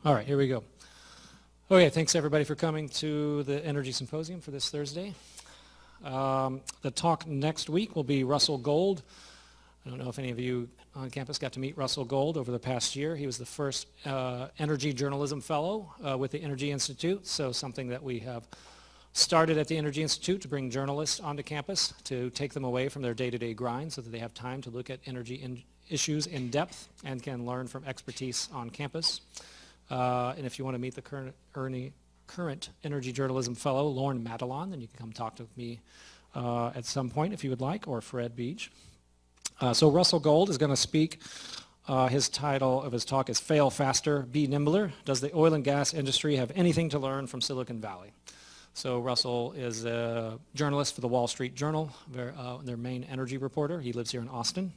All right, here we go. Okay, thanks everybody for coming to the Energy Symposium for this Thursday. The talk next week will be Russell Gold. I don't know if any of you on campus got to meet Russell Gold over the past year. He was the first Energy Journalism Fellow with the Energy Institute, so something that we have started at the Energy Institute to bring journalists onto campus to take them away from their day-to-day grind so that they have time to look at energy issues in depth and can learn from expertise on campus. And if you want to meet the current Energy Journalism Fellow, Lauren Madelon, then you can come talk to me at some point if you would like, or Fred Beach. So Russell Gold is going to speak. His title of his talk is Fail Faster, Be Nimbler. Does the oil and gas industry have anything to learn from Silicon Valley? So Russell is a journalist for the Wall Street Journal, their main energy reporter. He lives here in Austin.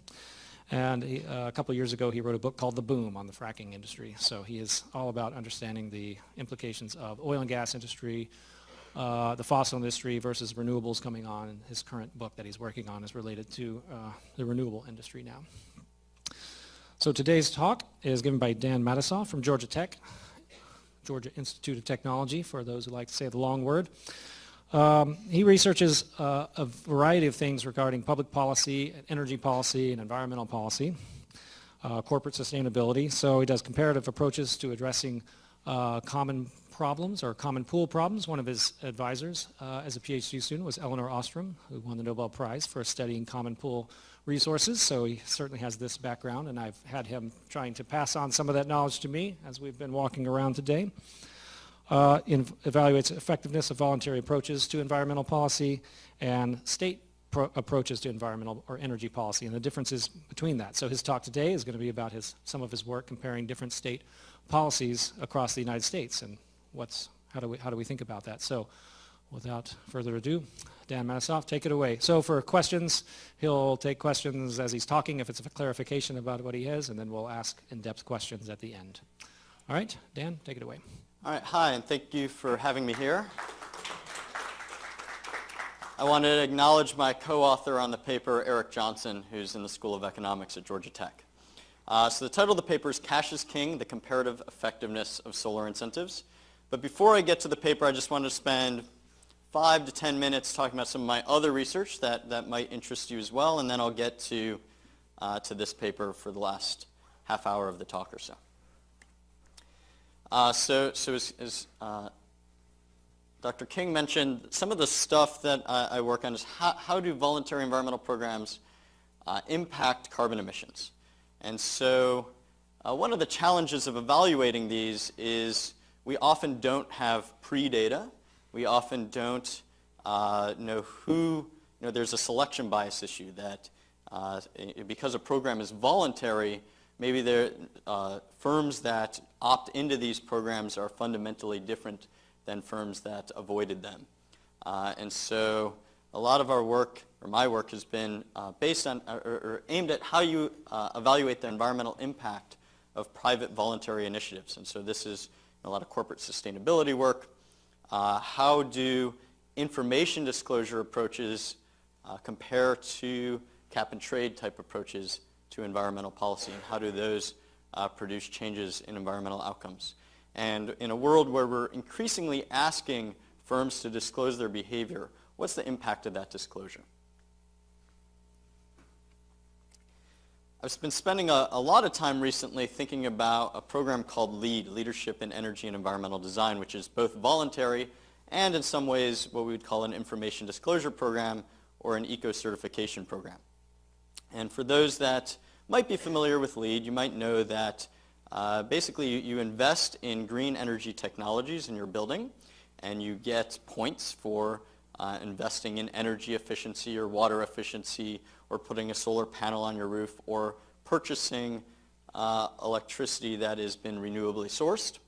And a couple years ago, he wrote a book called The Boom on the fracking industry. So he is all about understanding the implications of oil and gas industry, the fossil industry versus renewables coming on. And his current book that he's working on is related to the renewable industry now. So today's talk is given by Dan Matisoff from Georgia Tech, Georgia Institute of Technology, for those who like to say the long word. He researches a variety of things regarding public policy, energy policy, and environmental policy, corporate sustainability. So he does comparative approaches to addressing common problems or common pool problems. One of his advisors as a PhD student was Elinor Ostrom, who won the Nobel Prize for studying common pool resources. So he certainly has this background, and I've had him trying to pass on some of that knowledge to me as we've been walking around today. Evaluates effectiveness of voluntary approaches to environmental policy and state approaches to environmental or energy policy and the differences between that. So his talk today is going to be about some of his work comparing different state policies across the United States and how do we think about that. So without further ado, Dan Matisoff, take it away. So for questions, he'll take questions as he's talking if it's a clarification about what he has, and then we'll ask in-depth questions at the end. All right, Dan, take it away. All right, hi, and thank you for having me here. I wanted to acknowledge my co-author on the paper, Eric Johnson, who's in the School of Economics at Georgia Tech. So the title of the paper is Cash is King, the Comparative Effectiveness of Solar Incentives. But before I get to the paper, I just wanted to spend 5 to 10 minutes talking about some of my other research that might interest you as well, and then I'll get to this paper for the last half hour of the talk or so. So as Dr. King mentioned, some of the stuff that I work on is how do voluntary environmental programs impact carbon emissions? And so one of the challenges of evaluating these is we often don't have pre-data. We often don't know there's a selection bias issue that because a program is voluntary, maybe firms that opt into these programs are fundamentally different than firms that avoided them. And so a lot of our work, or my work, has been based on or aimed at how you evaluate the environmental impact of private voluntary initiatives. And so this is a lot of corporate sustainability work. How do information disclosure approaches compare to cap and trade type approaches to environmental policy, and how do those produce changes in environmental outcomes? And in a world where we're increasingly asking firms to disclose their behavior, what's the impact of that disclosure? I've been spending a lot of time recently thinking about a program called LEAD, Leadership in Energy and Environmental Design, which is both voluntary and in some ways what we would call an information disclosure program or an eco-certification program. And for those that might be familiar with LEAD, you might know that basically you invest in green energy technologies in your building, and you get points for investing in energy efficiency or water efficiency, or putting a solar panel on your roof, or purchasing electricity that has been renewably sourced.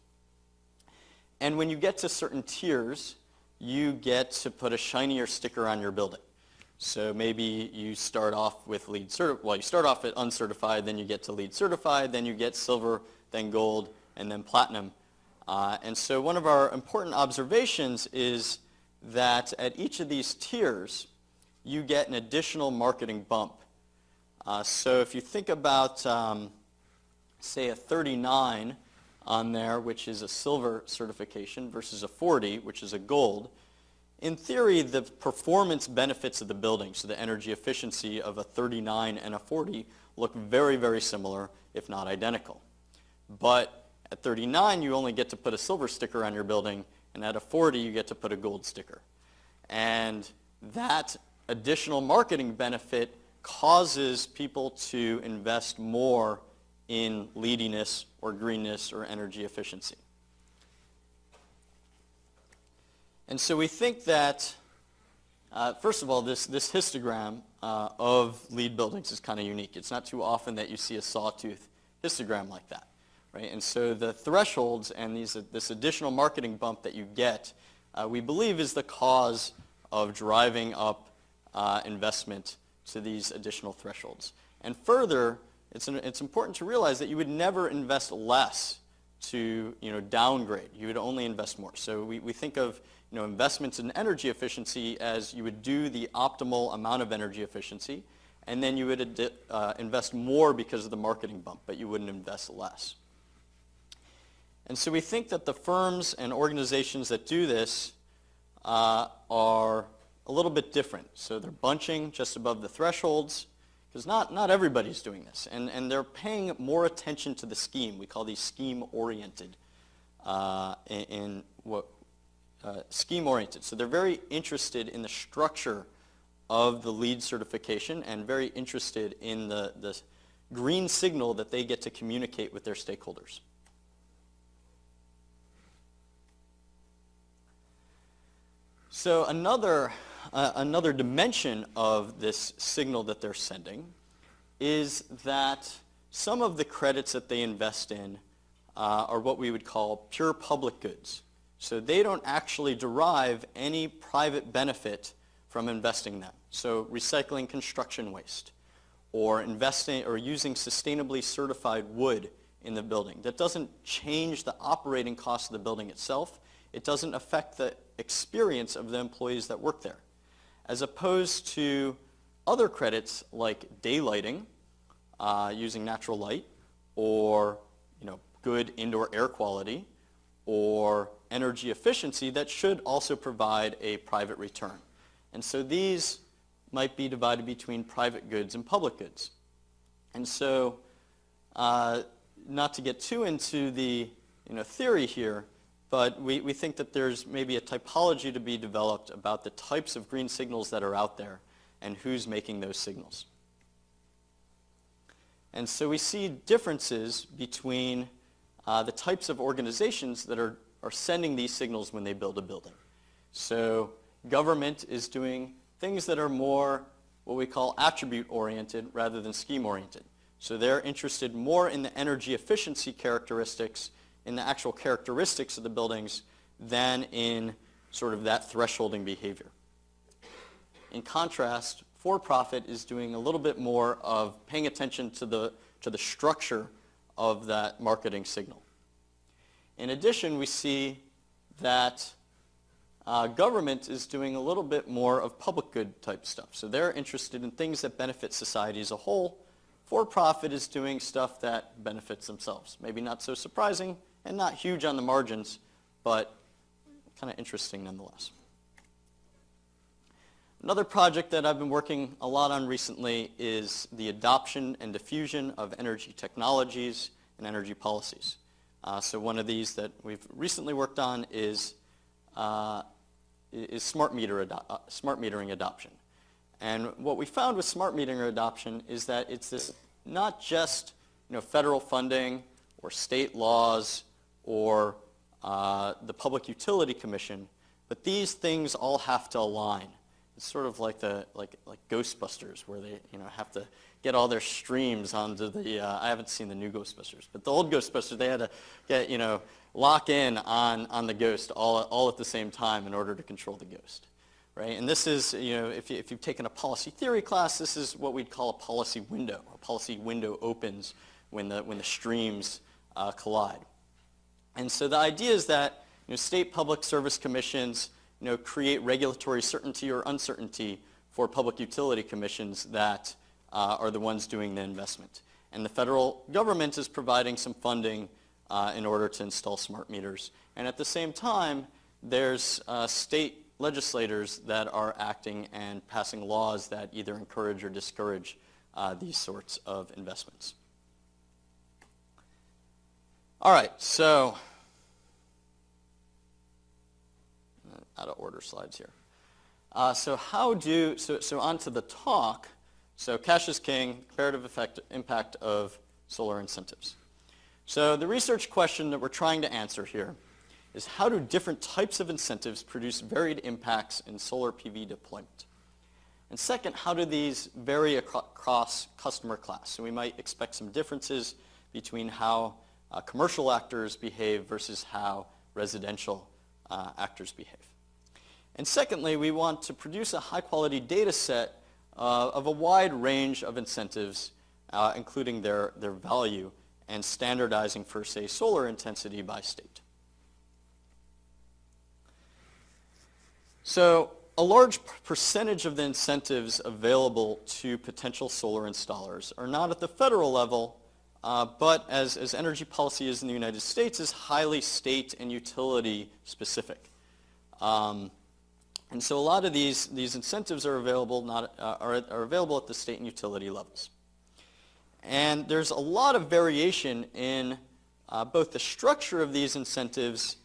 And when you get to certain tiers, you get to put a shinier sticker on your building. So maybe you start off with LEED certified, well, you start off at uncertified, then you get to LEED certified, then you get silver, then gold, and then platinum. And so one of our important observations is that at each of these tiers, you get an additional marketing bump. So if you think about, say, a 39, on there, which is a silver certification, versus a 40, which is a gold, in theory, the performance benefits of the building, so the energy efficiency of a 39 and a 40, look very, very similar, if not identical. But at 39, you only get to put a silver sticker on your building, and at a 40, you get to put a gold sticker. And that additional marketing benefit causes people to invest more in LEEDiness or greenness or energy efficiency. And so we think that, first of all, this histogram of LEED buildings is kind of unique. It's not too often that you see a sawtooth histogram like that, right? And so the thresholds and this additional marketing bump that you get, we believe is the cause of driving up investment to these additional thresholds. And further, it's important to realize that you would never invest less to downgrade. You would only invest more. So we think of investments in energy efficiency as you would do the optimal amount of energy efficiency, and then you would invest more because of the marketing bump, but you wouldn't invest less. And so we think that the firms and organizations that do this are a little bit different. So they're bunching just above the thresholds, because not everybody's doing this. And they're paying more attention to the scheme. We call these scheme-oriented scheme-oriented. So they're very interested in the structure of the LEED certification and very interested in the green signal that they get to communicate with their stakeholders. So another dimension of this signal that they're sending is that some of the credits that they invest in are what we would call pure public goods. So they don't actually derive any private benefit from investing in them. So recycling construction waste, or investing or using sustainably certified wood in the building. That doesn't change the operating cost of the building itself. It doesn't affect the experience of the employees that work there. As opposed to other credits like daylighting, using natural light, or good indoor air quality, or energy efficiency that should also provide a private return. And so these might be divided between private goods and public goods. And so not to get too into the theory here, but we think that there's maybe a typology to be developed about the types of green signals that are out there and who's making those signals. And so we see differences between the types of organizations that are sending these signals when they build a building. So government is doing things that are more what we call attribute-oriented rather than scheme-oriented. So they're interested more in the energy efficiency characteristics, in the actual characteristics of the buildings, than in sort of that thresholding behavior. In contrast, for-profit is doing a little bit more of paying attention to the structure of that marketing signal. In addition, we see that government is doing a little bit more of public good type stuff. So they're interested in things that benefit society as a whole. For-profit is doing stuff that benefits themselves. Maybe not so surprising and not huge on the margins, but kind of interesting nonetheless. Another project that I've been working a lot on recently is the adoption and diffusion of energy technologies and energy policies. So one of these that we've recently worked on is smart metering adoption. And what we found with smart metering adoption is that it's this not just federal funding or state laws or the Public Utility Commission, but these things all have to align. It's sort of like like Ghostbusters, where they have to get all their streams onto the. I haven't seen the new Ghostbusters, but the old Ghostbusters, they had to get lock in on the ghost all at the same time in order to control the ghost, right? And this is if you've taken a policy theory class, this is what we'd call a policy window. A policy window opens when the streams collide. And so the idea is that state public service commissions create regulatory certainty or uncertainty for public utility commissions that are the ones doing the investment. And the federal government is providing some funding in order to install smart meters. And at the same time, there's state legislators that are acting and passing laws that either encourage or discourage these sorts of investments. All right, so out of order slides here. So on to the talk. So cash is king, comparative impact of solar incentives. So the research question that we're trying to answer here is how do different types of incentives produce varied impacts in solar PV deployment? And second, how do these vary across customer class? So we might expect some differences between how commercial actors behave versus how residential actors behave. And secondly, we want to produce a high-quality data set of a wide range of incentives, including their value, and standardizing for, say, solar intensity by state. So a large percentage of the incentives available to potential solar installers are not at the federal level, but as energy policy is in the United States, is highly state and utility specific. And so a lot of these incentives are available are available at the state and utility levels. And there's a lot of variation in both the structure of these incentives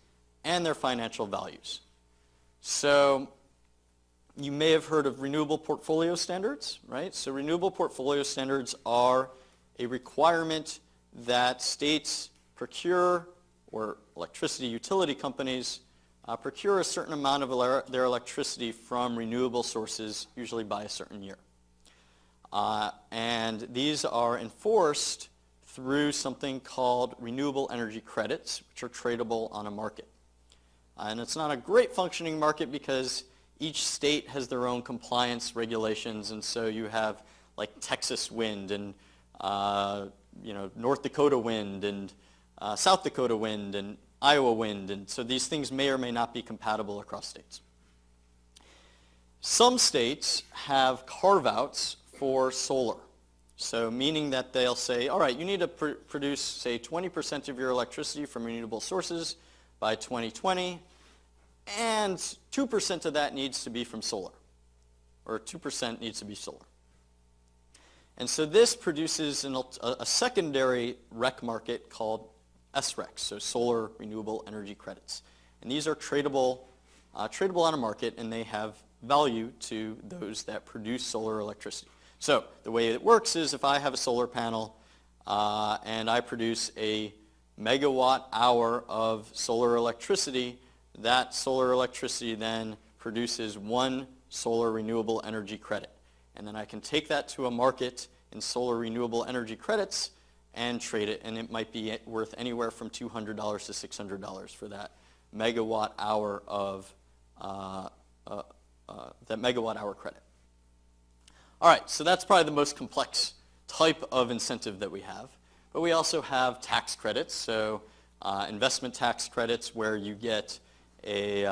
and their financial values. So you may have heard of renewable portfolio standards, right? So renewable portfolio standards are a requirement that states procure, or electricity utility companies procure a certain amount of their electricity from renewable sources, usually by a certain year. And these are enforced through something called renewable energy credits, which are tradable on a market. And it's not a great functioning market because each state has their own compliance regulations, and so you have like Texas wind and North Dakota wind and South Dakota wind and Iowa wind, and so these things may or may not be compatible across states. Some states have carve-outs for solar. So meaning that they'll say, all right, you need to produce, say, 20% of your electricity from renewable sources by 2020, and 2% of that needs to be from solar, or 2% needs to be solar. And so this produces a secondary REC market called SRECs, so solar renewable energy credits. And these are tradable on a market, and they have value to those that produce solar electricity. So the way it works is if I have a solar panel and I produce a megawatt hour of solar electricity, that solar electricity then produces one solar renewable energy credit. And then I can take that to a market in solar renewable energy credits and trade it, and it might be worth anywhere from $200 to $600 for that megawatt hour of that megawatt hour credit. All right, so that's probably the most complex type of incentive that we have. But we also have tax credits, so investment tax credits where you get a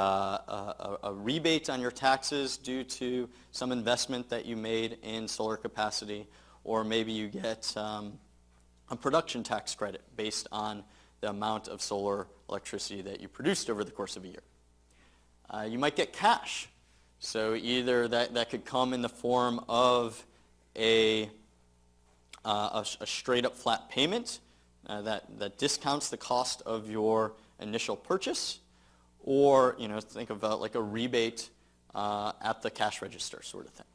rebate on your taxes due to some investment that you made in solar capacity, or maybe you get a production tax credit based on the amount of solar electricity that you produced over the course of a year. You might get cash. So either that could come in the form of a straight up flat payment that discounts the cost of your initial purchase, or think about like a rebate at the cash register sort of thing.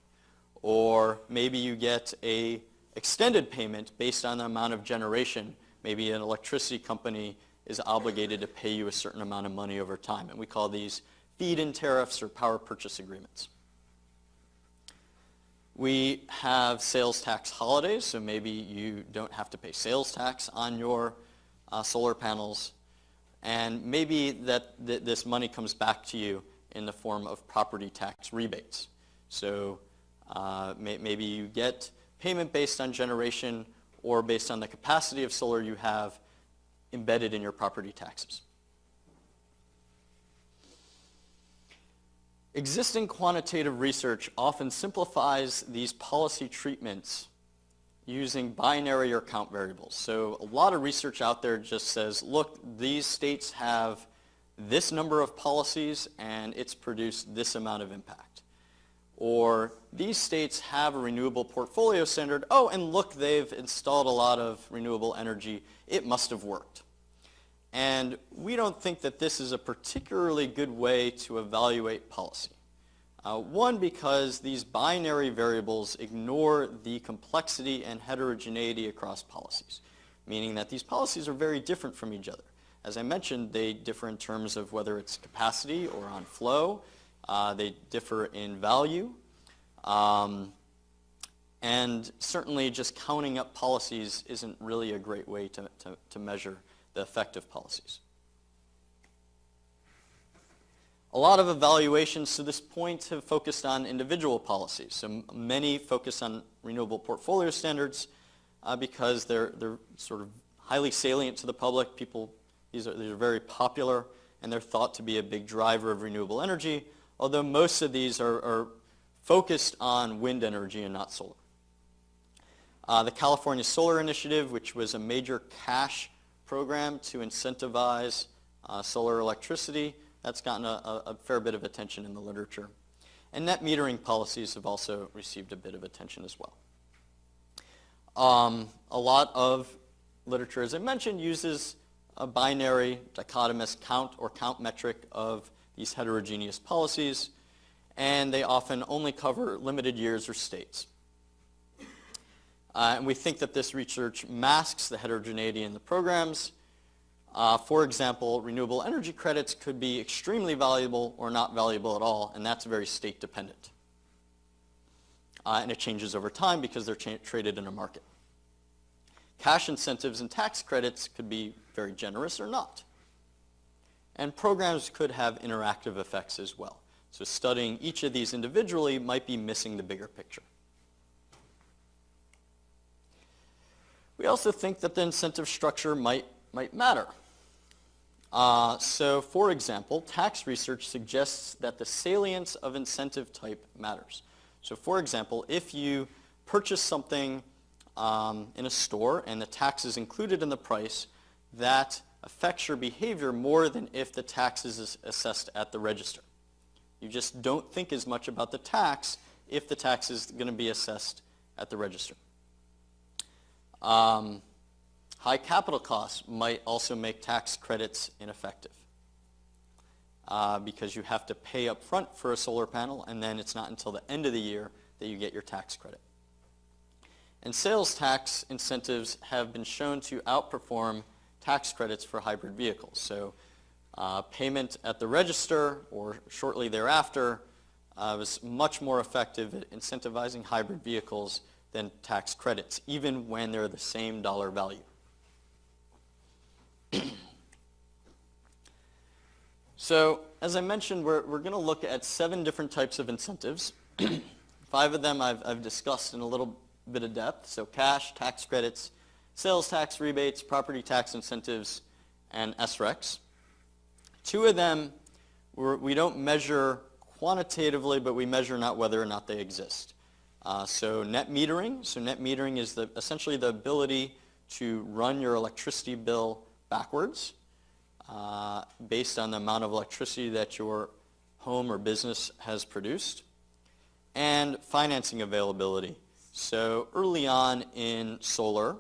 Or maybe you get a extended payment based on the amount of generation. Maybe an electricity company is obligated to pay you a certain amount of money over time, and we call these feed-in tariffs or power purchase agreements. We have sales tax holidays, so maybe you don't have to pay sales tax on your solar panels, and maybe this money comes back to you in the form of property tax rebates. So maybe you get payment based on generation or based on the capacity of solar you have embedded in your property taxes. Existing quantitative research often simplifies these policy treatments using binary or count variables. So a lot of research out there just says, look, these states have this number of policies and it's produced this amount of impact. Or these states have a renewable portfolio standard. Oh, and look, they've installed a lot of renewable energy. It must have worked. And we don't think that this is a particularly good way to evaluate policy. One, because these binary variables ignore the complexity and heterogeneity across policies, meaning that these policies are very different from each other. As I mentioned, they differ in terms of whether it's capacity or on flow. They differ in value. And certainly just counting up policies isn't really a great way to measure the effect of policies. A lot of evaluations to this point have focused on individual policies. So many focus on renewable portfolio standards because they're sort of highly salient to the public. These are very popular, and they're thought to be a big driver of renewable energy, although most of these are focused on wind energy and not solar. The California Solar Initiative, which was a major cash program to incentivize solar electricity, that's gotten a fair bit of attention in the literature. And net metering policies have also received a bit of attention as well. A lot of literature, as I mentioned, uses a binary dichotomous count metric of these heterogeneous policies, and they often only cover limited years or states. And we think that this research masks the heterogeneity in the programs. For example, renewable energy credits could be extremely valuable or not valuable at all, and that's very state dependent. And it changes over time because they're traded in a market. Cash incentives and tax credits could be very generous or not. And programs could have interactive effects as well. So studying each of these individually might be missing the bigger picture. We also think that the incentive structure might matter. So for example, tax research suggests that the salience of incentive type matters. So for example, if you purchase something in a store and the tax is included in the price, that affects your behavior more than if the tax is assessed at the register. You just don't think as much about the tax if the tax is going to be assessed at the register. High capital costs might also make tax credits ineffective because you have to pay up front for a solar panel, and then it's not until the end of the year that you get your tax credit. And sales tax incentives have been shown to outperform tax credits for hybrid vehicles. So payment at the register or shortly thereafter was much more effective at incentivizing hybrid vehicles than tax credits, even when they're the same dollar value. So, as I mentioned, we're going to look at 7 different types of incentives. 5 of them I've discussed in a little bit of depth. So cash, tax credits, sales tax rebates, property tax incentives, and SRECs. 2 of them we don't measure quantitatively, but we measure not whether or not they exist. So net metering. So net metering is essentially the ability to run your electricity bill backwards based on the amount of electricity that your home or business has produced. And financing availability. So early on in solar,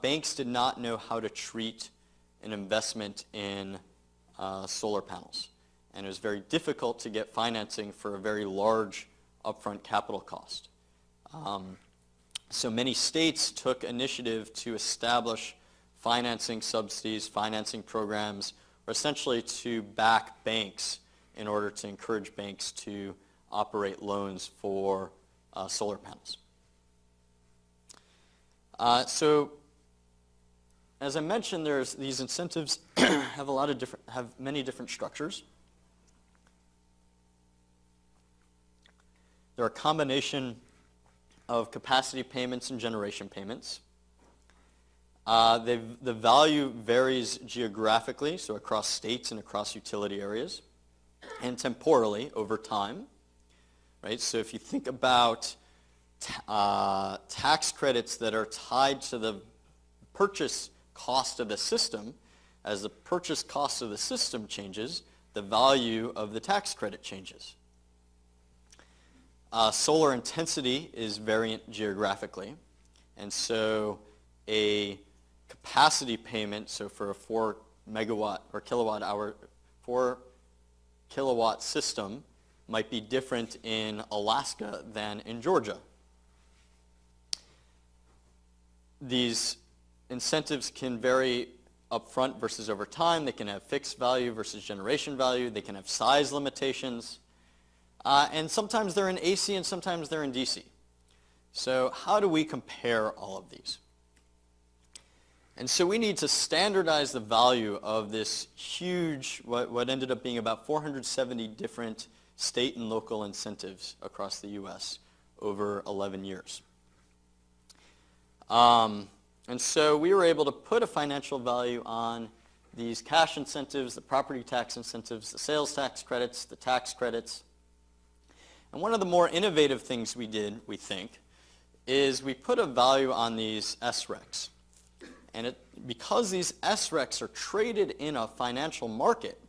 banks did not know how to treat an investment in solar panels. And it was very difficult to get financing for a very large upfront capital cost. So many states took initiative to establish financing subsidies, financing programs, or essentially to back banks in order to encourage banks to operate loans for solar panels. So, as I mentioned, there's these incentives have many different structures. There are a combination of capacity payments and generation payments. The value varies geographically, so across states and across utility areas, and temporally over time. Right? So if you think about tax credits that are tied to the purchase cost of the system. As the purchase cost of the system changes, the value of the tax credit changes. Solar intensity is variant geographically, and so a capacity payment, so for a 4 megawatt or kilowatt hour, 4 kilowatt system might be different in Alaska than in Georgia. These incentives can vary upfront versus over time. They can have fixed value versus generation value. They can have size limitations. And sometimes they're in AC and sometimes they're in DC. So how do we compare all of these? And so we need to standardize the value of this huge, what ended up being about 470 different state and local incentives across the US over 11 years. And so we were able to put a financial value on these cash incentives, the property tax incentives, the sales tax credits, the tax credits. And one of the more innovative things we did, we think, is we put a value on these SRECs. And because these SRECs are traded in a financial market,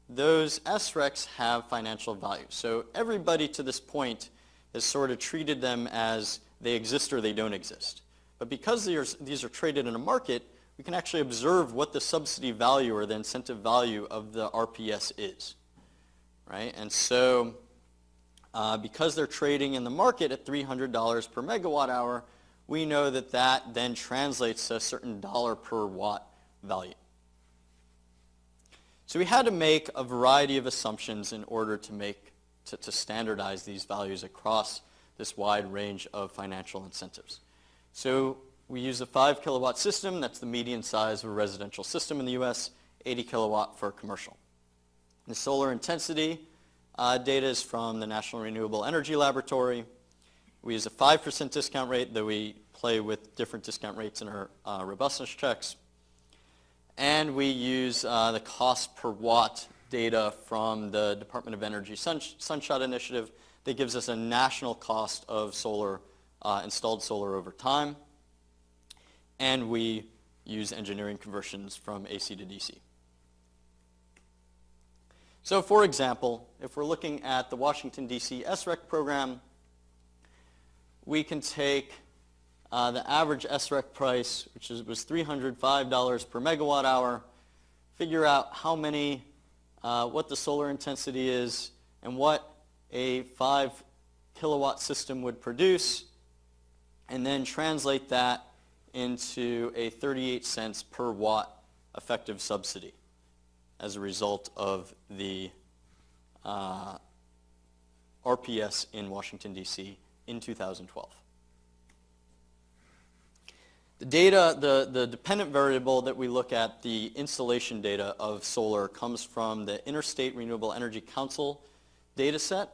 those SRECs have financial value. So everybody to this point has sort of treated them as they exist or they don't exist. But because these are traded in a market, we can actually observe what the subsidy value or the incentive value of the RPS is, right? And so because they're trading in the market at $300 per megawatt hour, we know that that then translates to a certain dollar per watt value. So we had to make a variety of assumptions in order to standardize these values across this wide range of financial incentives. So we use a 5 kilowatt system. That's the median size of a residential system in the US, 80 kilowatt for commercial. The solar intensity data is from the National Renewable Energy Laboratory. We use a 5% discount rate, though we play with different discount rates in our robustness checks. And we use the cost per watt data from the Department of Energy Sunshot Initiative that gives us a national cost of solar, installed solar over time. And we use engineering conversions from AC to DC. So for example, if we're looking at the Washington, D.C. SREC program, we can take the average SREC price, which was $305 per megawatt hour, figure out how many, what the solar intensity is, and what a 5 kilowatt system would produce, and then translate that into a 38 cents per watt effective subsidy as a result of the RPS in Washington, D.C. in 2012. The data, the dependent variable that we look at, the installation data of solar, comes from the Interstate Renewable Energy Council data set.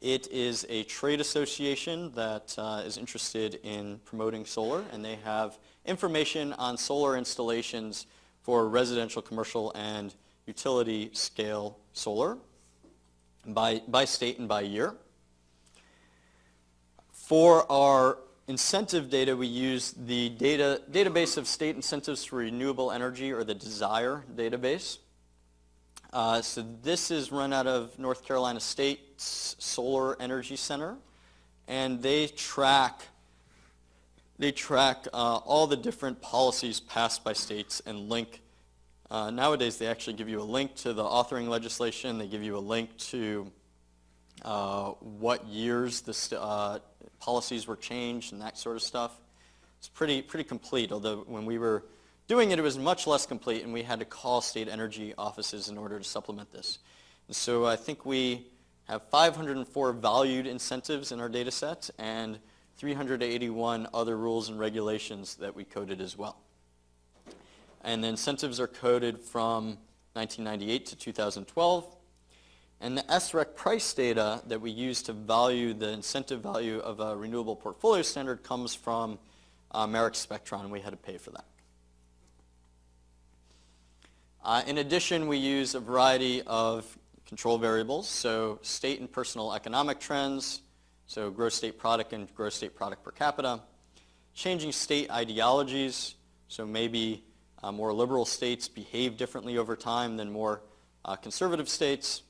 It is a trade association that is interested in promoting solar, and they have information on solar installations for residential, commercial, and utility scale solar by state and by year. For our incentive data, we use the database of state incentives for renewable energy, or the DESIRE database. So this is run out of North Carolina State's Solar Energy Center, and they track all the different policies passed by states and link. Nowadays, they actually give you a link to the authoring legislation. They give you a link to what years the policies were changed and that sort of stuff. It's pretty complete, although when we were doing it, it was much less complete, and we had to call state energy offices in order to supplement this. And so I think we have 504 valued incentives in our data set and 381 other rules and regulations that we coded as well. And the incentives are coded from 1998 to 2012. And the SREC price data that we use to value the incentive value of a renewable portfolio standard comes from Merrick Spectron, and we had to pay for that. In addition, we use a variety of control variables, so state and personal economic trends, so gross state product and gross state product per capita. Changing state ideologies, so maybe more liberal states behave differently over time than more conservative states.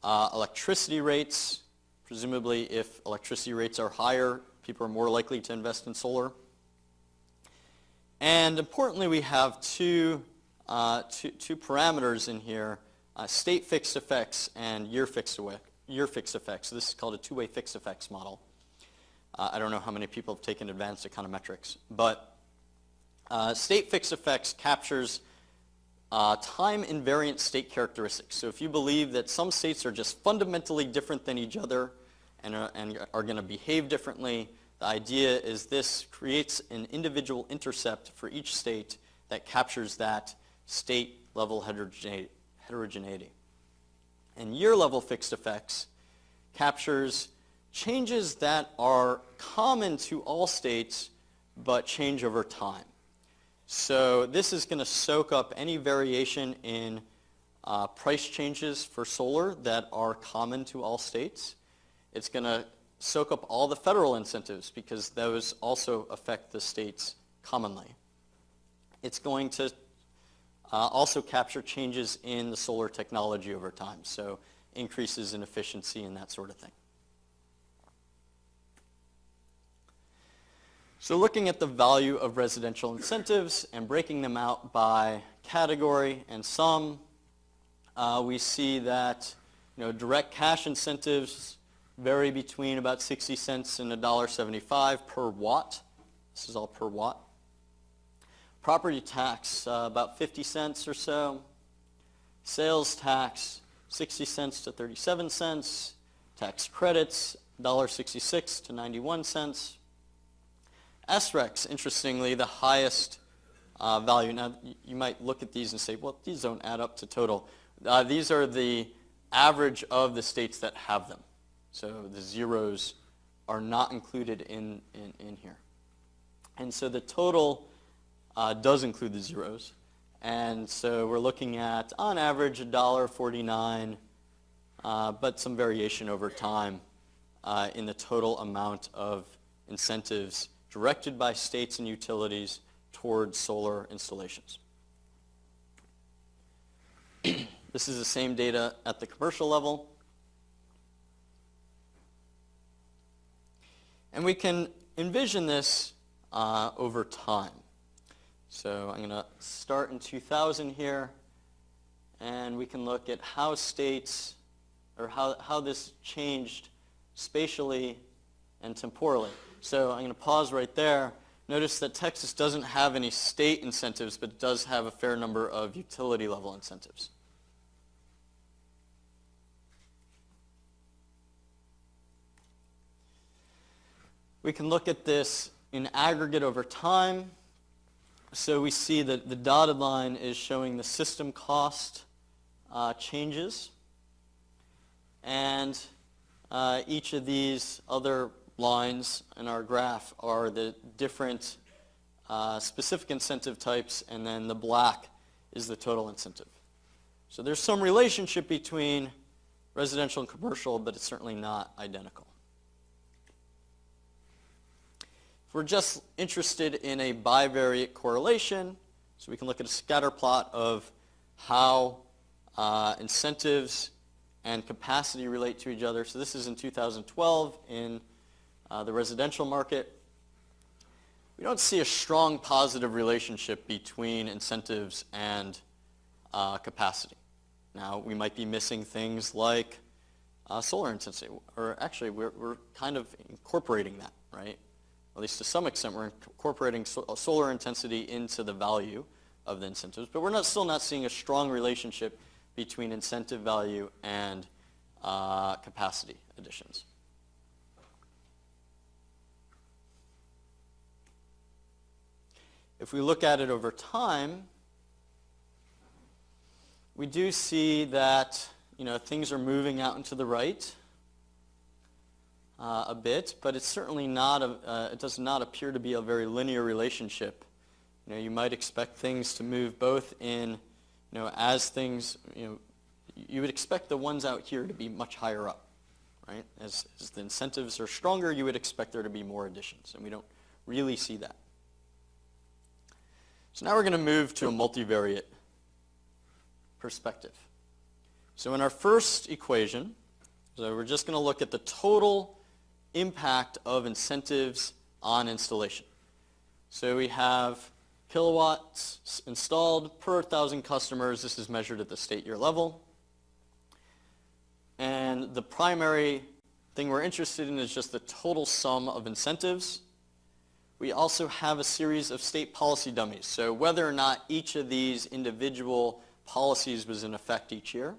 Electricity rates, presumably if electricity rates are higher, people are more likely to invest in solar. And importantly, we have two parameters in here, state fixed effects and year fixed effects. So this is called a two-way fixed effects model. I don't know how many people have taken advanced econometrics, but state fixed effects captures time invariant state characteristics. So if you believe that some states are just fundamentally different than each other and are going to behave differently, the idea is this creates an individual intercept for each state that captures that state level heterogeneity. And year level fixed effects captures changes that are common to all states but change over time. So this is going to soak up any variation in price changes for solar that are common to all states. It's going to soak up all the federal incentives because those also affect the states commonly. It's going to also capture changes in the solar technology over time, so increases in efficiency and that sort of thing. So looking at the value of residential incentives and breaking them out by category and sum, we see that direct cash incentives vary between about 60 cents and $1.75 per watt. This is all per watt. Property tax, about 50 cents or so. Sales tax, 60 cents to 37 cents. Tax credits, $1.66 to 91 cents. SRECs, interestingly, the highest value. Now, you might look at these and say, well, these don't add up to total. These are the average of the states that have them. So the zeros are not included in here. And so the total does include the zeros. And so we're looking at, on average, $1.49, but some variation over time in the total amount of incentives directed by states and utilities towards solar installations. This is the same data at the commercial level. And we can envision this over time. So I'm going to start in 2000 here, and we can look at how states, or how this changed spatially and temporally. So I'm going to pause right there. Notice that Texas doesn't have any state incentives, but it does have a fair number of utility level incentives. We can look at this in aggregate over time. So we see that the dotted line is showing the system cost changes. And each of these other lines in our graph are the different specific incentive types, and then the black is the total incentive. So there's some relationship between residential and commercial, but it's certainly not identical. If we're just interested in a bivariate correlation, so we can look at a scatter plot of how incentives and capacity relate to each other. So this is in 2012 in the residential market. We don't see a strong positive relationship between incentives and capacity. Now, we might be missing things like solar intensity, or actually we're kind of incorporating that, right? At least to some extent, we're incorporating solar intensity into the value of the incentives, but we're still not seeing a strong relationship between incentive value and capacity additions. If we look at it over time, we do see that things are moving out and to the right a bit, but it's certainly not it does not appear to be a very linear relationship. You might expect things to move both in, as things, you would expect the ones out here to be much higher up, right? As the incentives are stronger, you would expect there to be more additions, and we don't really see that. So now we're going to move to a multivariate perspective. So in our first equation, so we're just going to look at the total impact of incentives on installation. So we have kilowatts installed per 1,000 customers. This is measured at the state year level. And the primary thing we're interested in is just the total sum of incentives. We also have a series of state policy dummies. So whether or not each of these individual policies was in effect each year.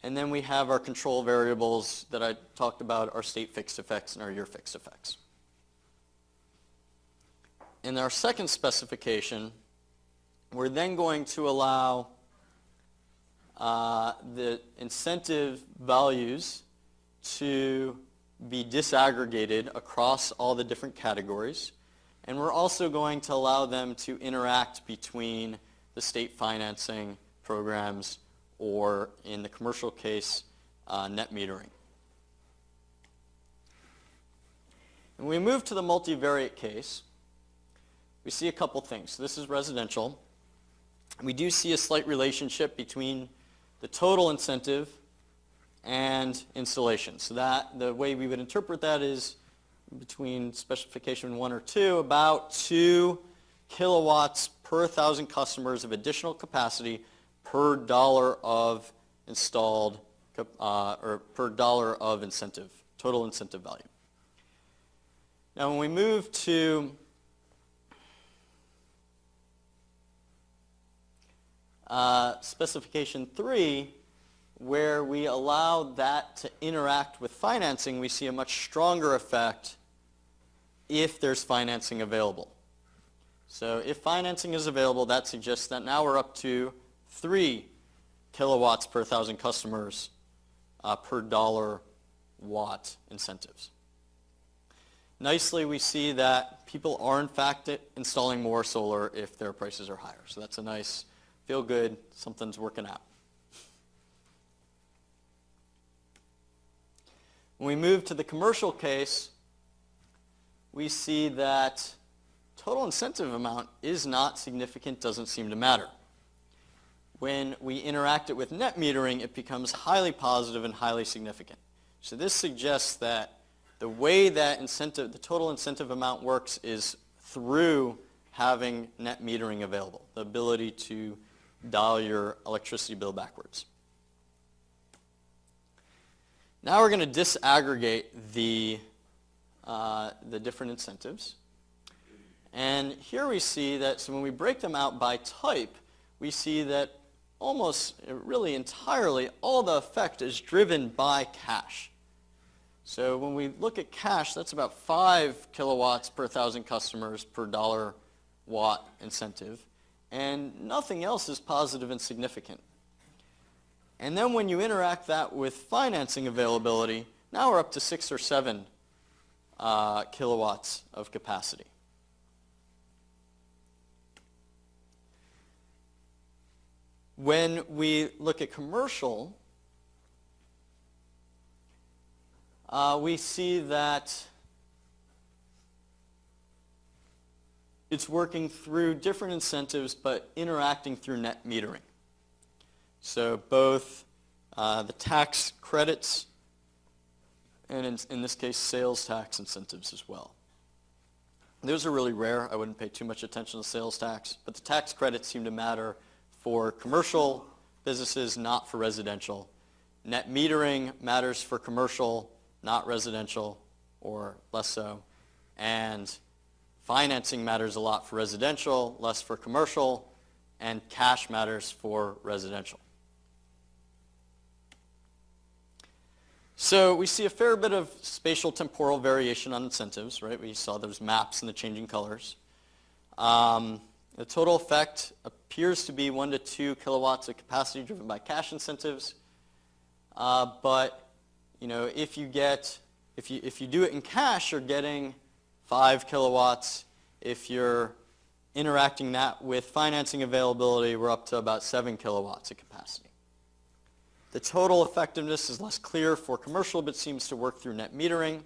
And then we have our control variables that I talked about, our state fixed effects and our year fixed effects. In our second specification, we're then going to allow the incentive values to be disaggregated across all the different categories. And we're also going to allow them to interact between the state financing programs or, in the commercial case, net metering. When we move to the multivariate case, we see a couple things. So this is residential. We do see a slight relationship between the total incentive and installation. So that the way we would interpret that is between specification 1 or 2, about 2 kilowatts per 1,000 customers of additional capacity per dollar of installed, or per dollar of incentive, total incentive value. Now when we move to specification 3, where we allow that to interact with financing, we see a much stronger effect if there's financing available. So if financing is available, that suggests that now we're up to 3 kilowatts per 1,000 customers per dollar watt incentives. Nicely, we see that people are in fact installing more solar if their prices are higher. So that's a nice feel good, something's working out. When we move to the commercial case, we see that total incentive amount is not significant, doesn't seem to matter. When we interact it with net metering, it becomes highly positive and highly significant. So this suggests that the way that the total incentive amount works is through having net metering available, the ability to dial your electricity bill backwards. Now we're going to disaggregate the different incentives. And here we see that, so when we break them out by type, we see that almost really entirely all the effect is driven by cash. So when we look at cash, that's about 5 kilowatts per 1,000 customers per dollar watt incentive. And nothing else is positive and significant. And then when you interact that with financing availability, now we're up to 6 or 7 kilowatts of capacity. When we look at commercial, we see that it's working through different incentives but interacting through net metering. So both the tax credits and in this case sales tax incentives as well. Those are really rare. I wouldn't pay too much attention to sales tax, but the tax credits seem to matter for commercial businesses, not for residential. Net metering matters for commercial, not residential, or less so. And financing matters a lot for residential, less for commercial, and cash matters for residential. So we see a fair bit of spatial temporal variation on incentives, right? We saw those maps and the changing colors. The total effect appears to be 1 to 2 kilowatts of capacity driven by cash incentives. But you know, if you do it in cash, you're getting 5 kilowatts. If you're interacting that with financing availability, we're up to about 7 kilowatts of capacity. The total effectiveness is less clear for commercial, but seems to work through net metering.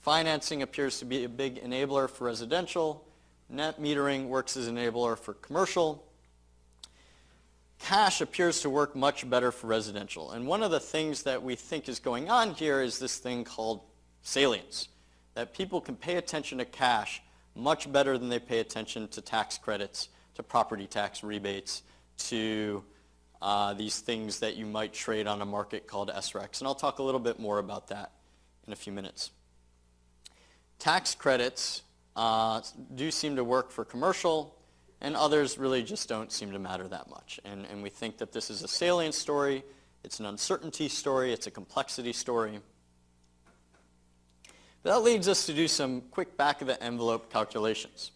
Financing appears to be a big enabler for residential. Net metering works as an enabler for commercial. Cash appears to work much better for residential. And one of the things that we think is going on here is this thing called salience, that people can pay attention to cash much better than they pay attention to tax credits, to property tax rebates, to these things that you might trade on a market called SREX. And I'll talk a little bit more about that in a few minutes. Tax credits do seem to work for commercial, and others really just don't seem to matter that much. And we think that this is a salience story, it's an uncertainty story, it's a complexity story. But that leads us to do some quick back-of-the-envelope calculations.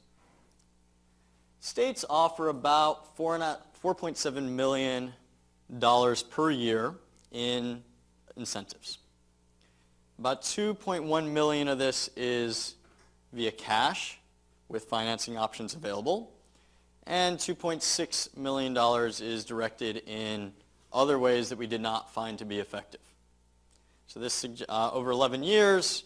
States offer about $4.7 million per year in incentives. About $2.1 million of this is via cash with financing options available, and $2.6 million is directed in other ways that we did not find to be effective. So this, over 11 years,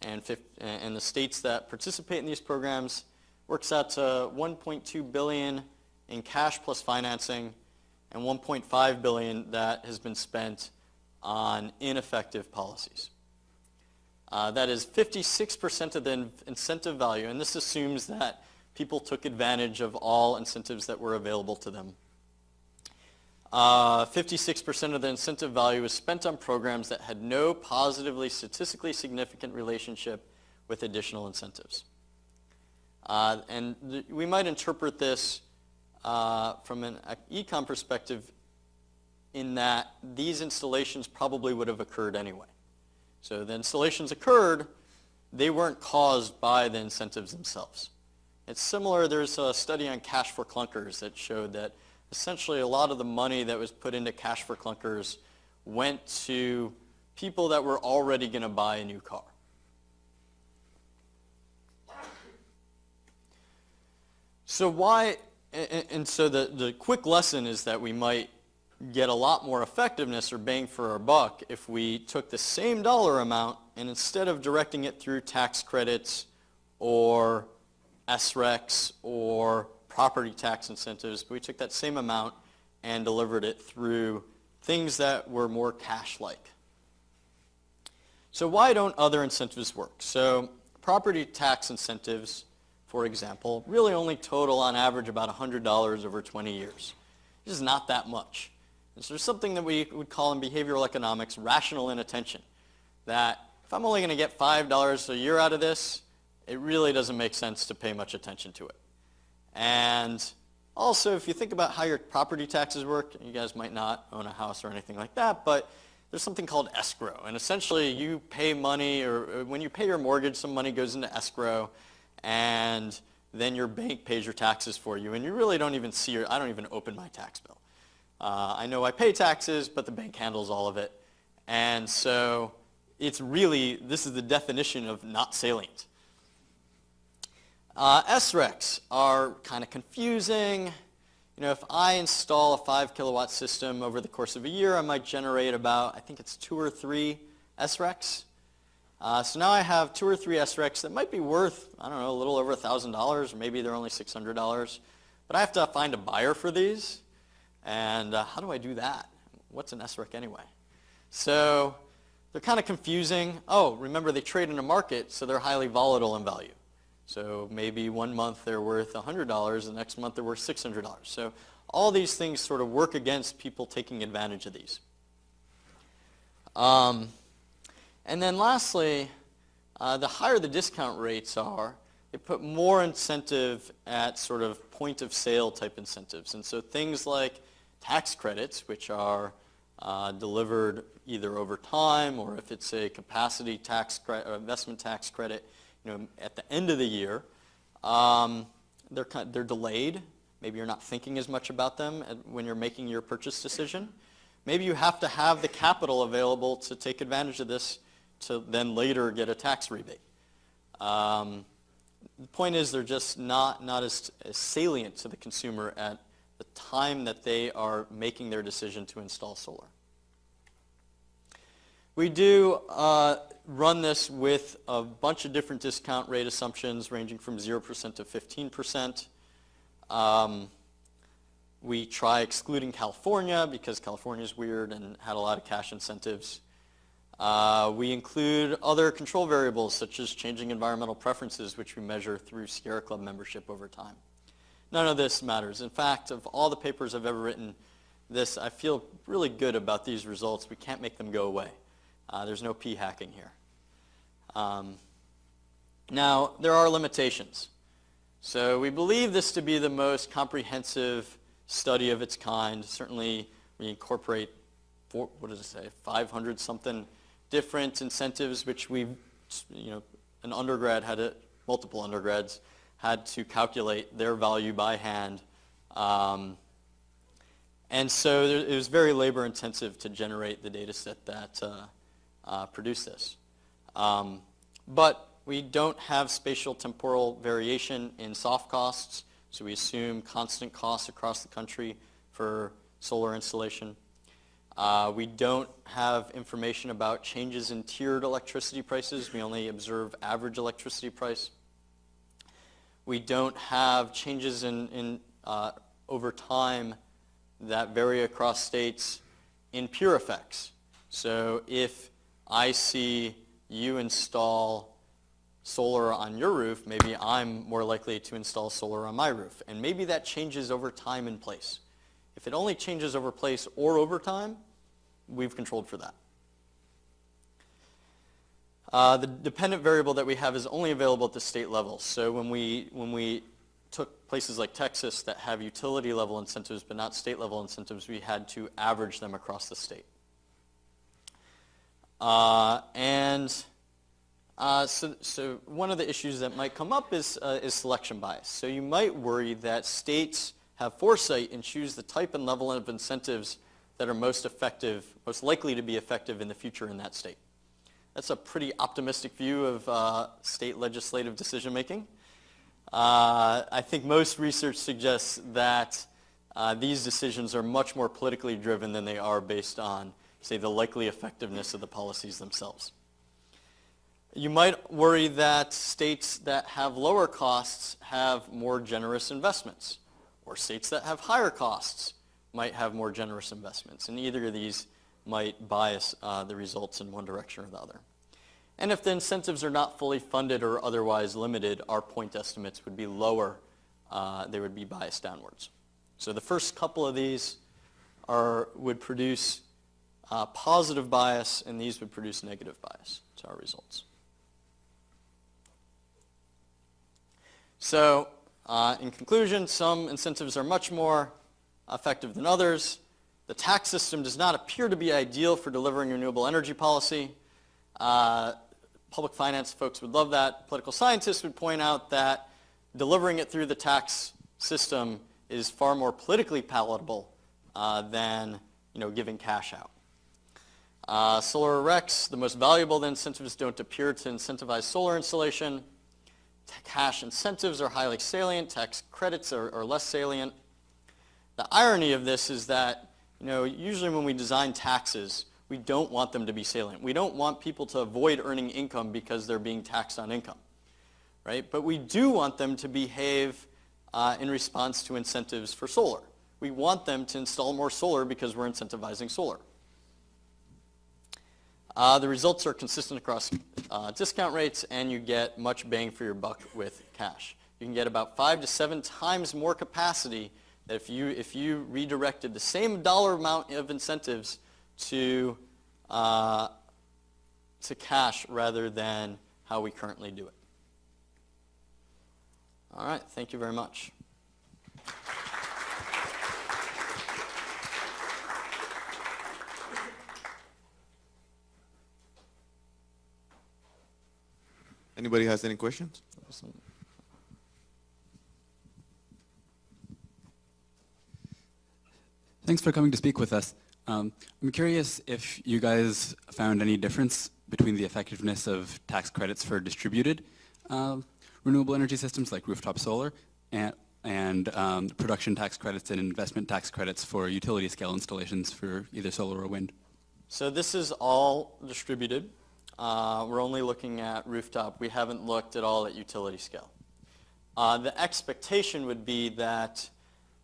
and the states that participate in these programs, works out to $1.2 billion in cash plus financing, and $1.5 billion that has been spent on ineffective policies. That is 56% of the incentive value, and this assumes that people took advantage of all incentives that were available to them. 56% of the incentive value was spent on programs that had no positively statistically significant relationship with additional incentives. We might interpret this from an econ perspective in that these installations probably would have occurred anyway. So the installations occurred, they weren't caused by the incentives themselves. It's similar, there's a study on cash for clunkers that showed that essentially a lot of the money that was put into cash for clunkers went to people that were already going to buy a new car. So why, and so the quick lesson is that we might get a lot more effectiveness or bang for our buck if we took the same dollar amount and instead of directing it through tax credits or SREX or property tax incentives, we took that same amount and delivered it through things that were more cash-like. So why don't other incentives work? So property tax incentives, for example, really only total on average about $100 over 20 years. This is not that much. And so there's something that we would call in behavioral economics rational inattention, that if I'm only going to get $5 a year out of this, it really doesn't make sense to pay much attention to it. And also, if you think about how your property taxes work, you guys might not own a house or anything like that, but there's something called escrow. And essentially, you pay money, or when you pay your mortgage, some money goes into escrow, and then your bank pays your taxes for you. And you really don't even see I don't even open my tax bill. I know I pay taxes, but the bank handles all of it. And so it's really, this is the definition of not salient. SRECs are kind of confusing. You know, if I install a 5 kilowatt system over the course of a year, I might generate about, I think it's 2 or 3 SRECs. So now I have 2 or 3 SRECs that might be worth, I don't know, a little over $1,000, or maybe they're only $600. But I have to find a buyer for these. And how do I do that? What's an SREC anyway? So they're kind of confusing. Oh, remember they trade in a market, so they're highly volatile in value. So maybe one month they're worth $100, the next month they're worth $600. So all these things sort of work against people taking advantage of these. And then lastly, the higher the discount rates are, they put more incentive at sort of point of sale type incentives. And so things like tax credits, which are delivered either over time, or if it's a capacity tax credit or investment tax credit, you know, at the end of the year, they're delayed. Maybe you're not thinking as much about them when you're making your purchase decision. Maybe you have to have the capital available to take advantage of this to then later get a tax rebate. The point is they're just not as salient to the consumer at the time that they are making their decision to install solar. We do run this with a bunch of different discount rate assumptions ranging from 0% to 15%. We try excluding California because California is weird and had a lot of cash incentives. We include other control variables such as changing environmental preferences, which we measure through Sierra Club membership over time. None of this matters. In fact, of all the papers I've ever written, I feel really good about these results. We can't make them go away. There's no p-hacking here. Now, there are limitations. So we believe this to be the most comprehensive study of its kind. Certainly, we incorporate, 500 something different incentives, which an undergrad multiple undergrads had to calculate their value by hand. And so it was very labor intensive to generate the data set that produced this. But we don't have spatial temporal variation in soft costs, so we assume constant costs across the country for solar installation. We don't have information about changes in tiered electricity prices. We only observe average electricity price. We don't have changes in over time that vary across states in pure effects. So if I see you install solar on your roof, maybe I'm more likely to install solar on my roof. And maybe that changes over time in place. If it only changes over place or over time, we've controlled for that. The dependent variable that we have is only available at the state level. So when we took places like Texas that have utility level incentives but not state level incentives, we had to average them across the state. So one of the issues that might come up is selection bias. So you might worry that states have foresight and choose the type and level of incentives that are most effective, most likely to be effective in the future in that state. That's a pretty optimistic view of state legislative decision making. I think most research suggests that these decisions are much more politically driven than they are based on, say, the likely effectiveness of the policies themselves. You might worry that states that have lower costs have more generous investments, or states that have higher costs might have more generous investments, and either of these might bias the results in one direction or the other. And if the incentives are not fully funded or otherwise limited, our point estimates would be lower. They would be biased downwards. So the first couple of these would produce positive bias, and these would produce negative bias to our results. So in conclusion, some incentives are much more effective than others. The tax system does not appear to be ideal for delivering renewable energy policy. Public finance folks would love that. Political scientists would point out that delivering it through the tax system is far more politically palatable than giving cash out. Solar erects, the most valuable of the incentives, don't appear to incentivize solar installation. Cash incentives are highly salient. Tax credits are less salient. The irony of this is that usually when we design taxes, we don't want them to be salient. We don't want people to avoid earning income because they're being taxed on income, right? But we do want them to behave in response to incentives for solar. We want them to install more solar because we're incentivizing solar. The results are consistent across discount rates, and you get much bang for your buck with cash. You can get about 5 to 7 times more capacity if you redirected the same dollar amount of incentives to cash rather than how we currently do it. All right, thank you very much. Anybody has any questions? Thanks for coming to speak with us. I'm curious if you guys found any difference between the effectiveness of tax credits for distributed renewable energy systems like rooftop solar and production tax credits and investment tax credits for utility scale installations for either solar or wind. So this is all distributed. We're only looking at rooftop. We haven't looked at all at utility scale. The expectation would be that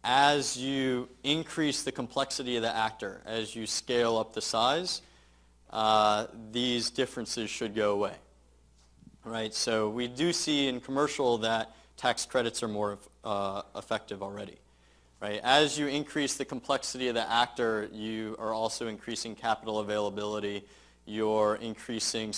as you increase the complexity of the actor, as you scale up the size, these differences should go away. Right? So we do see in commercial that tax credits are more effective already. Right? As you increase the complexity of the actor, you are also increasing capital availability. You're increasing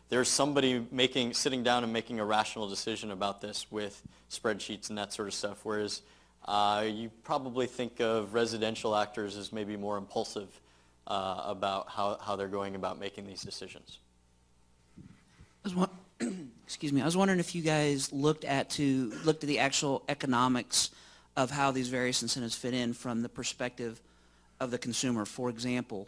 there's somebody sitting down and making a rational decision about this with spreadsheets and that sort of stuff, whereas you probably think of residential actors as maybe more impulsive about how they're going about making these decisions. Excuse me. I was wondering if you guys looked at the actual economics of how these various incentives fit in from the perspective of the consumer. For example,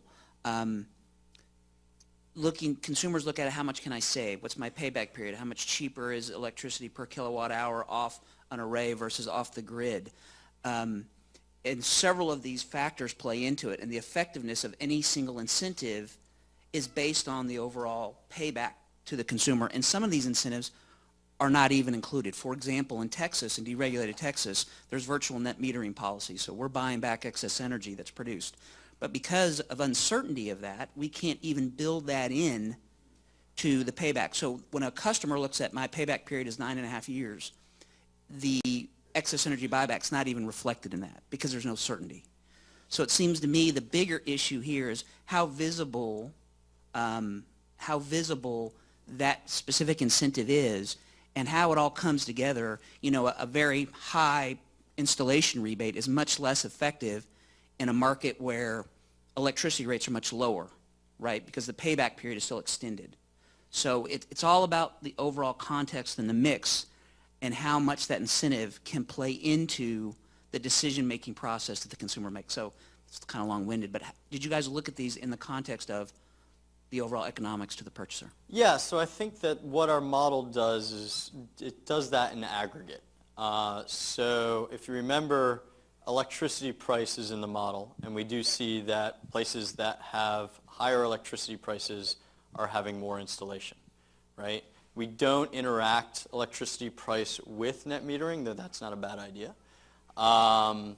consumers look at how much can I save? What's my payback period? How much cheaper is electricity per kilowatt hour off an array versus off the grid? And several of these factors play into it, and the effectiveness of any single incentive is based on the overall payback to the consumer. And some of these incentives are not even included. For example, in Texas, in deregulated Texas, there's virtual net metering policy, so we're buying back excess energy that's produced. But because of uncertainty of that, we can't even build that in to the payback. So when a customer looks at my payback period is 9.5 years, the excess energy buyback's not even reflected in that because there's no certainty. So it seems to me the bigger issue here is how visible that specific incentive is and how it all comes together. You know, a very high installation rebate is much less effective in a market where electricity rates are much lower, right? Because the payback period is still extended. So it's all about the overall context and the mix and how much that incentive can play into the decision-making process that the consumer makes. So it's kind of long-winded, but did you guys look at these in the context of the overall economics to the purchaser? Yeah, so I think that what our model does is it does that in aggregate. So if you remember, electricity prices in the model, and we do see that places that have higher electricity prices are having more installation, right? We don't interact electricity price with net metering, though that's not a bad idea. But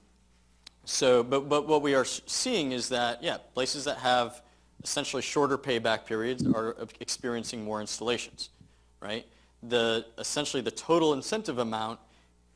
what we are seeing is that, yeah, places that have essentially shorter payback periods are experiencing more installations, right? Essentially the total incentive amount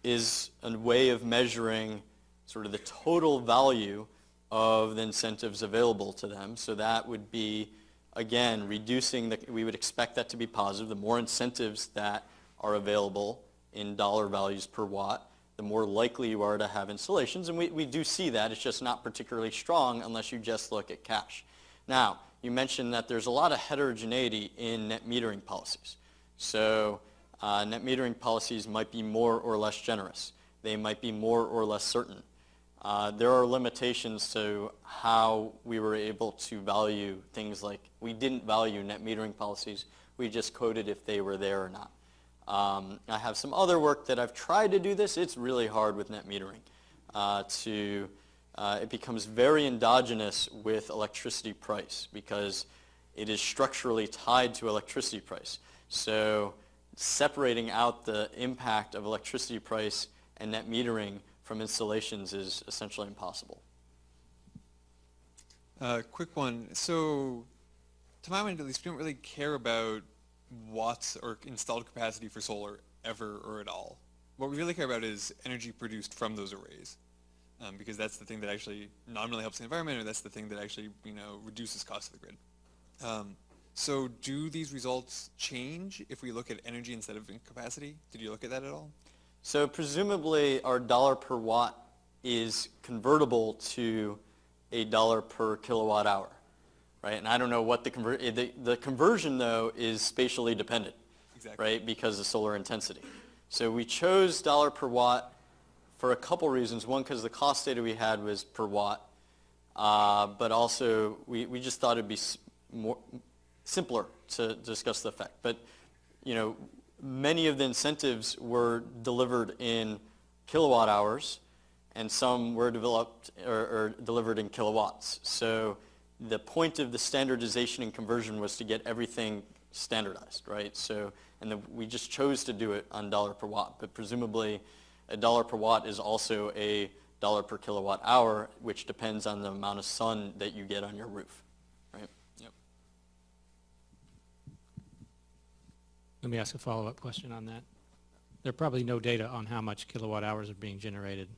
is a way of measuring sort of the total value of the incentives available to them. So that would be, again, we would expect that to be positive. The more incentives that are available in dollar values per watt, the more likely you are to have installations. And we do see that. It's just not particularly strong unless you just look at cash. Now, you mentioned that there's a lot of heterogeneity in net metering policies. So net metering policies might be more or less generous. They might be more or less certain. There are limitations to how we were able to value things like, we didn't value net metering policies. We just coded if they were there or not. I have some other work that I've tried to do this. It's really hard with net metering. It becomes very endogenous with electricity price because it is structurally tied to electricity price. So separating out the impact of electricity price and net metering from installations is essentially impossible. Quick one. So, to my mind at least, we don't really care about watts or installed capacity for solar ever or at all. What we really care about is energy produced from those arrays, because that's the thing that actually nominally helps the environment, or that's the thing that actually reduces cost of the grid. So, do these results change if we look at energy instead of capacity? Did you look at that at all? So presumably our dollar per watt is convertible to a dollar per kilowatt hour, right? And I don't know what the conversion though is spatially dependent, Exactly. right? Because of solar intensity. So we chose dollar per watt for a couple reasons. One, because the cost data we had was per watt, but also we just thought it'd be simpler to discuss the effect. But many of the incentives were delivered in kilowatt hours, and some were developed or delivered in kilowatts. So the point of the standardization and conversion was to get everything standardized, right? So, and we just chose to do it on dollar per watt, but presumably a dollar per watt is also a dollar per kilowatt hour, which depends on the amount of sun that you get on your roof, right? Yep. Let me ask a follow-up question on that. There are probably no data on how much kilowatt hours are being generated,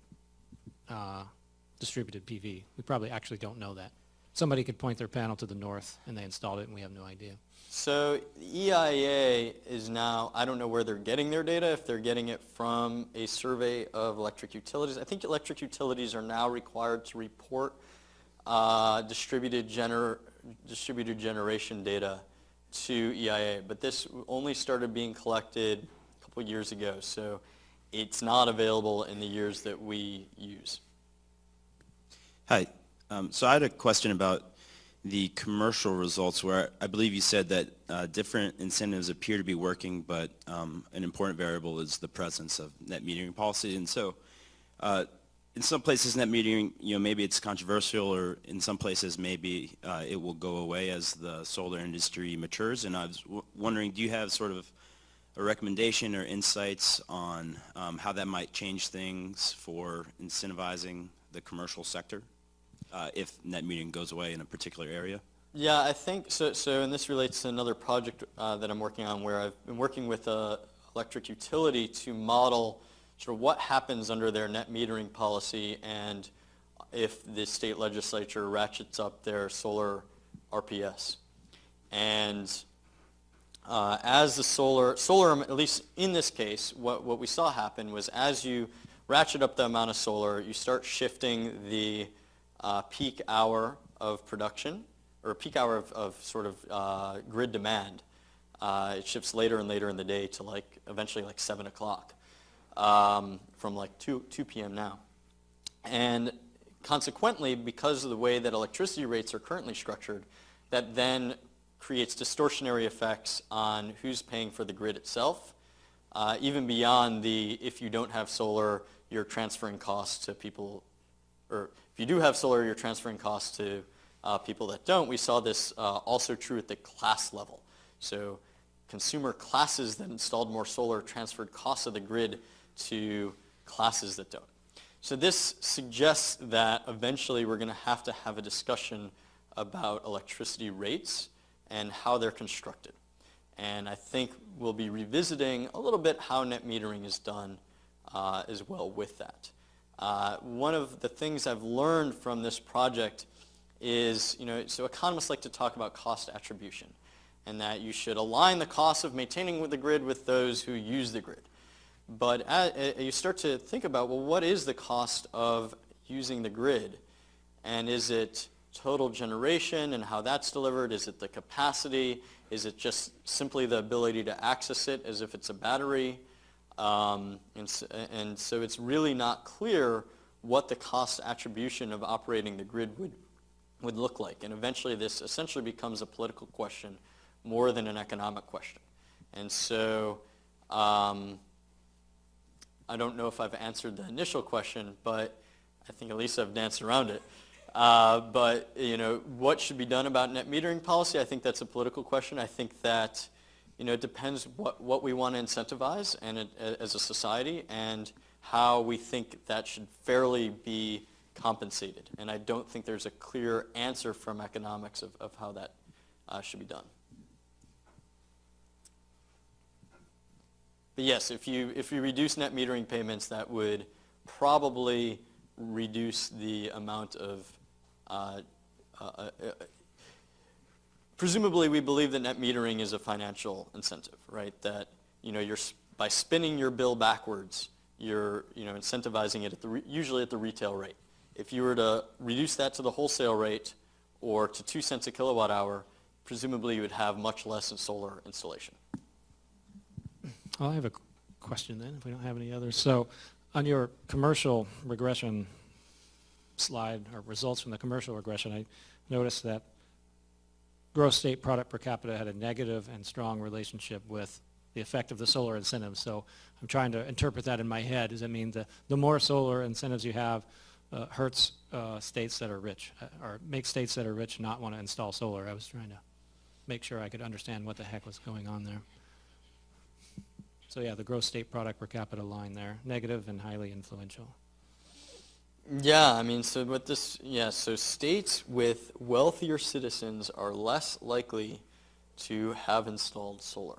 distributed PV. We probably actually don't know that. Somebody could point their panel to the north and they installed it and we have no idea. So EIA is now, I don't know where they're getting their data, if they're getting it from a survey of electric utilities. I think electric utilities are now required to report distributed generation data to EIA, but this only started being collected a couple years ago, so it's not available in the years that we use. Hi. So I had a question about the commercial results where I believe you said that different incentives appear to be working, but an important variable is the presence of net metering policy. And so in some places net metering, maybe it's controversial, or in some places maybe it will go away as the solar industry matures. And I was wondering, do you have sort of a recommendation or insights on how that might change things for incentivizing the commercial sector? If net metering goes away in a particular area? Yeah, I think so, and this relates to another project that I'm working on, where I've been working with an electric utility to model sort of what happens under their net metering policy and if the state legislature ratchets up their solar RPS. And as the solar, at least in this case, what we saw happen was as you ratchet up the amount of solar, you start shifting the peak hour of production, or peak hour of sort of grid demand. It shifts later and later in the day to eventually 7 o'clock from 2 p.m. now. And consequently, because of the way that electricity rates are currently structured, that then creates distortionary effects on who's paying for the grid itself, even beyond if you don't have solar, you're transferring costs to people, or if you do have solar, you're transferring costs to people that don't. We saw this also true at the class level. So consumer classes that installed more solar transferred costs of the grid to classes that don't. So this suggests that eventually we're going to have a discussion about electricity rates and how they're constructed. And I think we'll be revisiting a little bit how net metering is done as well with that. One of the things I've learned from this project is, so economists like to talk about cost attribution, and that you should align the costs of maintaining the grid with those who use the grid. But you start to think about, well, what is the cost of using the grid? And is it total generation and how that's delivered? Is it the capacity? Is it just simply the ability to access it as if it's a battery? And so it's really not clear what the cost attribution of operating the grid would look like. And eventually this essentially becomes a political question more than an economic question. And so I don't know if I've answered the initial question, but I think at least I've danced around it. But what should be done about net metering policy? I think that's a political question. I think that it depends what we want to incentivize and as a society, and how we think that should fairly be compensated. And I don't think there's a clear answer from economics of how that should be done. But yes, if you reduce net metering payments, that would probably reduce the amount of presumably, we believe that net metering is a financial incentive, right? That by spinning your bill backwards, you're incentivizing it usually at the retail rate. If you were to reduce that to the wholesale rate or to 2 cents a kilowatt hour, presumably you would have much less in solar installation. Well, I have a question then, if we don't have any others. So on your commercial regression slide, or results from the commercial regression, I noticed that gross state product per capita had a negative and strong relationship with the effect of the solar incentives. So I'm trying to interpret that in my head. Does that mean the more solar incentives you have, hurts states that are rich, or makes states that are rich not want to install solar. I was trying to make sure I could understand what the heck was going on there. So yeah, the gross state product per capita line there, negative and highly influential. Yeah, I mean, so what this, yeah, so states with wealthier citizens are less likely to have installed solar.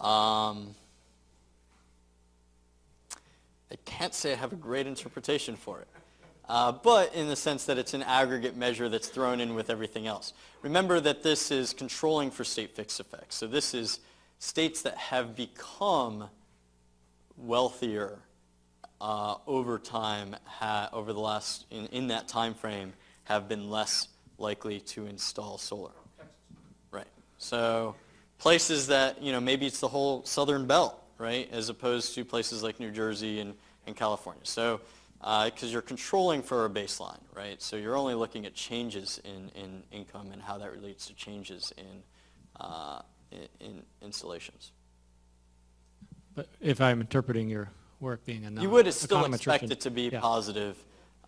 I can't say I have a great interpretation for it, but in the sense that it's an aggregate measure that's thrown in with everything else. Remember that this is controlling for state fixed effects. So this is states that have become wealthier over time, over the last, in that time frame, have been less likely to install solar. Right. So places that, maybe it's the whole southern belt, right, as opposed to places like New Jersey and California. So, because you're controlling for a baseline, right? So you're only looking at changes in income and how that relates to changes in installations. But if I'm interpreting your work being a You would still expect econometrician, it to be yeah. positive.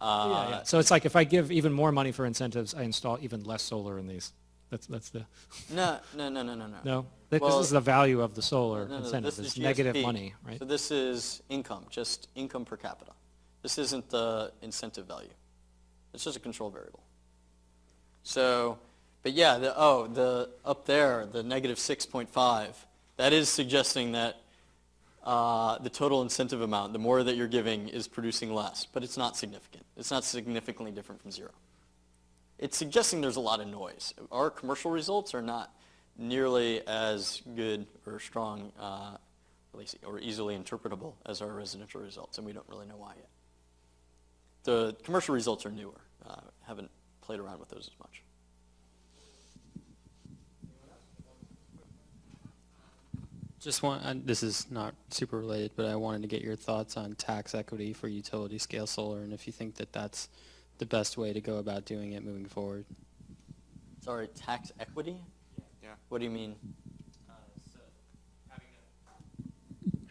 Yeah. So it's like if I give even more money for incentives, I install even less solar in these. That's the, No. no? Well, This is the value of the solar No, incentive. this It's is negative GSP. money, right? So this is income, just income per capita. This isn't the incentive value. It's just a control variable. So, but yeah, the up there, the negative 6.5, that is suggesting that the total incentive amount, the more that you're giving, is producing less, but it's not significant. It's not significantly different from zero. It's suggesting there's a lot of noise. Our commercial results are not nearly as good or strong, or easily interpretable as our residential results, and we don't really know why yet. The commercial results are newer. Haven't played around with those as much. Just want, this is not super related, but I wanted to get your thoughts on tax equity for utility scale solar, and if you think that that's the best way to go about doing it moving forward. Sorry, tax equity? Yeah. What do you mean?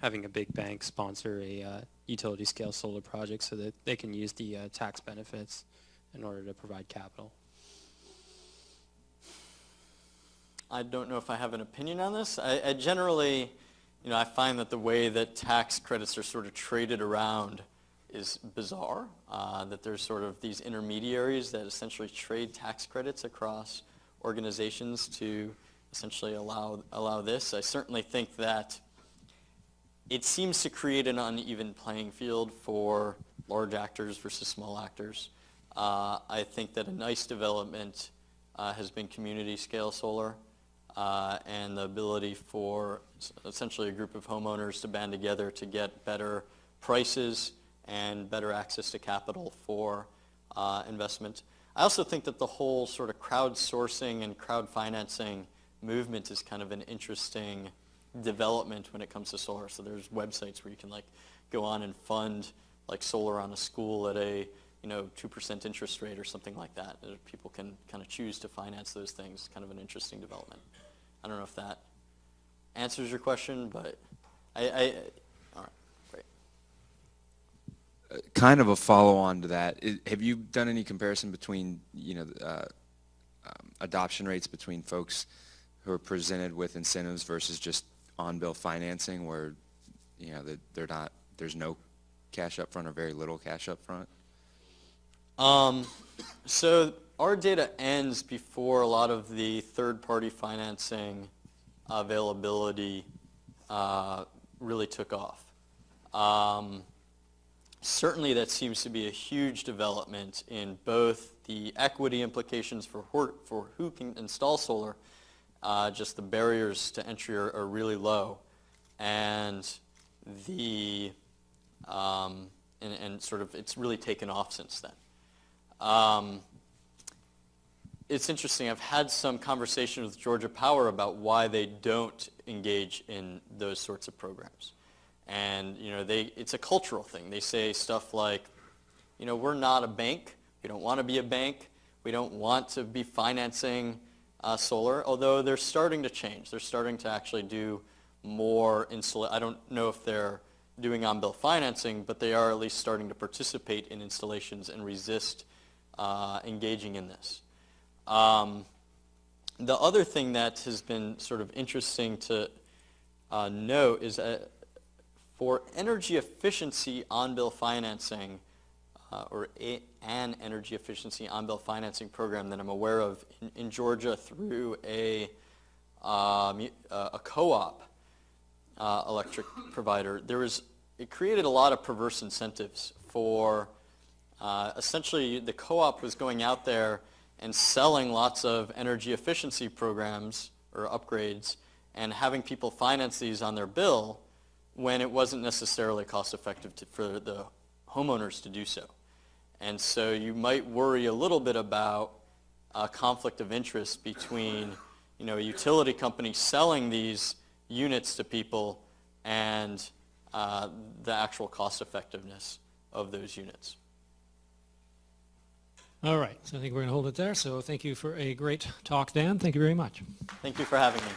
Having a big bank sponsor a utility scale solar project so that they can use the tax benefits in order to provide capital. I don't know if I have an opinion on this. I generally, I find that the way that tax credits are sort of traded around is bizarre, that there's sort of these intermediaries that essentially trade tax credits across organizations to essentially allow this. I certainly think that it seems to create an uneven playing field for large actors versus small actors. I think that a nice development has been community scale solar, and the ability for essentially a group of homeowners to band together to get better prices and better access to capital for investment. I also think that the whole sort of crowdsourcing and crowd financing movement is kind of an interesting development when it comes to solar. So there's websites where you can go on and fund solar on a school at a 2% interest rate or something like that. People can kind of choose to finance those things. It's kind of an interesting development. I don't know if that answers your question, but all right, great. Kind of a follow-on to that. Have you done any comparison between, adoption rates between folks who are presented with incentives versus just on-bill financing, where, there's no cash up front or very little cash up front? So our data ends before a lot of the third-party financing availability really took off. Certainly that seems to be a huge development in both the equity implications for who can install solar, just the barriers to entry are really low, and the and sort of it's really taken off since then. It's interesting. I've had some conversation with Georgia Power about why they don't engage in those sorts of programs. And, it's a cultural thing. They say stuff like, we're not a bank. We don't want to be a bank. We don't want to be financing solar, although they're starting to change. They're starting to actually do more I don't know if they're doing on-bill financing, but they are at least starting to participate in installations and resist engaging in this. The other thing that has been sort of interesting to note is that for energy efficiency on-bill financing, or an energy efficiency on-bill financing program that I'm aware of in Georgia through a co-op electric provider, it created a lot of perverse incentives for, essentially the co-op was going out there and selling lots of energy efficiency programs or upgrades and having people finance these on their bill when it wasn't necessarily cost effective for the homeowners to do so. And so you might worry a little bit about a conflict of interest between, a utility company selling these units to people and the actual cost effectiveness of those units. All right, so I think we're going to hold it there. So thank you for a great talk, Dan. Thank you very much. Thank you for having me.